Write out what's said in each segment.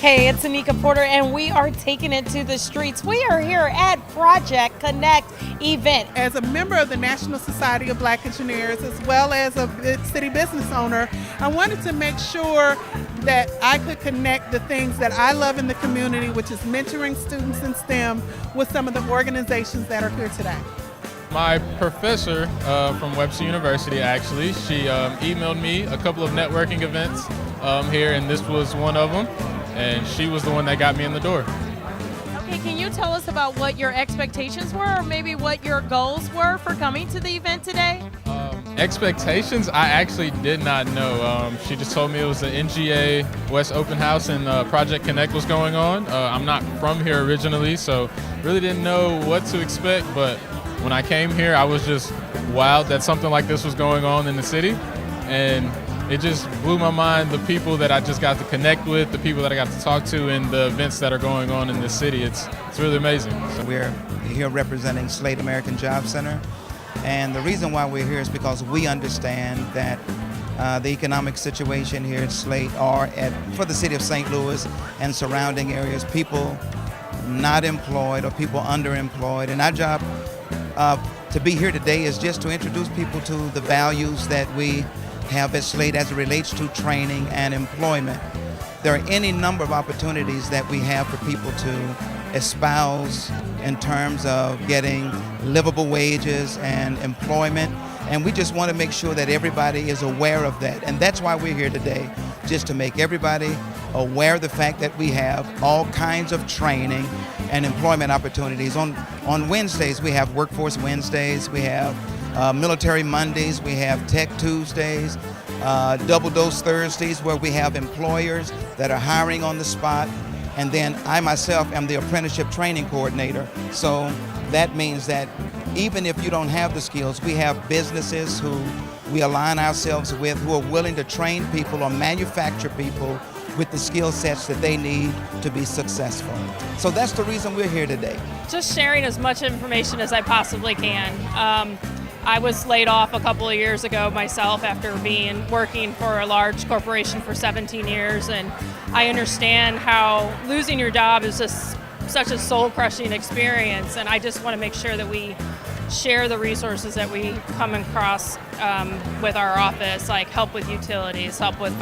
Hey, it's Anika Porter, and we are taking it to the streets. We are here at Project Connect event. As a member of the National Society of Black Engineers, as well as a city business owner, I wanted to make sure that I could connect the things that I love in the community, which is mentoring students in STEM, with some of the organizations that are here today. My professor from Webster University, actually, she emailed me a couple of networking events here, and this was one of them, and she was the one that got me in the door. Okay, can you tell us about what your expectations were, or maybe what your goals were for coming to the event today? Expectations, I actually did not know. She just told me it was the NGA West Open House and Project Connect was going on. I'm not from here originally, so really didn't know what to expect, but when I came here, I was just wowed that something like this was going on in the city, and it just blew my mind, the people that I just got to connect with, the people that I got to talk to, and the events that are going on in this city. It's really amazing. We're here representing Slate American Job Center, and the reason why we're here is because we understand that the economic situation here at Slate for the city of St. Louis and surrounding areas, people not employed or people underemployed, and our job to be here today is just to introduce people to the values that we have at Slate as it relates to training and employment. There are any number of opportunities that we have for people to espouse in terms of getting livable wages and employment, and we just want to make sure that everybody is aware of that, and that's why we're here today, just to make everybody aware of the fact that we have all kinds of training and employment opportunities. On Wednesdays, we have Workforce Wednesdays, we have Military Mondays, we have Tech Tuesdays, Double Dose Thursdays, where we have employers that are hiring on the spot, and then I myself am the apprenticeship training coordinator. So that means that even if you don't have the skills, we have businesses who we align ourselves with who are willing to train people or manufacture people with the skill sets that they need to be successful. So that's the reason we're here today. Just sharing as much information as I possibly can. I was laid off a couple of years ago myself after working for a large corporation for 17 years, and I understand how losing your job is just such a soul-crushing experience, and I just want to make sure that we share the resources that we come across with our office, like help with utilities, help with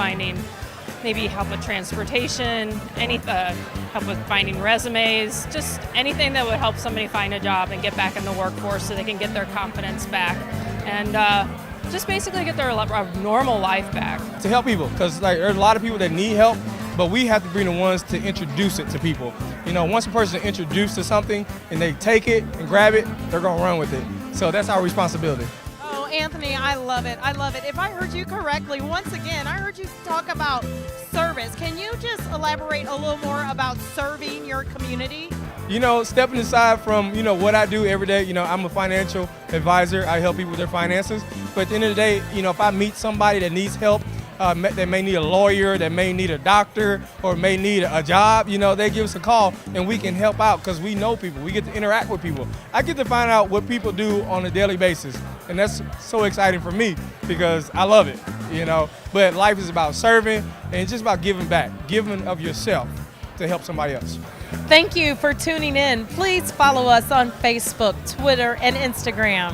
help with transportation, help with finding resumes, just anything that would help somebody find a job and get back in the workforce so they can get their confidence back and just basically get their normal life back. To help people, because there's a lot of people that need help, but we have to be the ones to introduce it to people. You know, once a person is introduced to something and they take it and grab it, they're gonna run with it. So that's our responsibility. Anthony, I love it. I love it. If I heard you correctly, once again, I heard you talk about service. Can you just elaborate a little more about serving your community? You know, stepping aside from, what I do every day, I'm a financial advisor. I help people with their finances. But at the end of the day, if I meet somebody that needs help, that may need a lawyer, that may need a doctor, or may need a job, they give us a call and we can help out because we know people. We get to interact with people. I get to find out what people do on a daily basis, and that's so exciting for me because I love it, But life is about serving, and it's just about giving back, giving of yourself to help somebody else. Thank you for tuning in. Please follow us on Facebook, Twitter, and Instagram.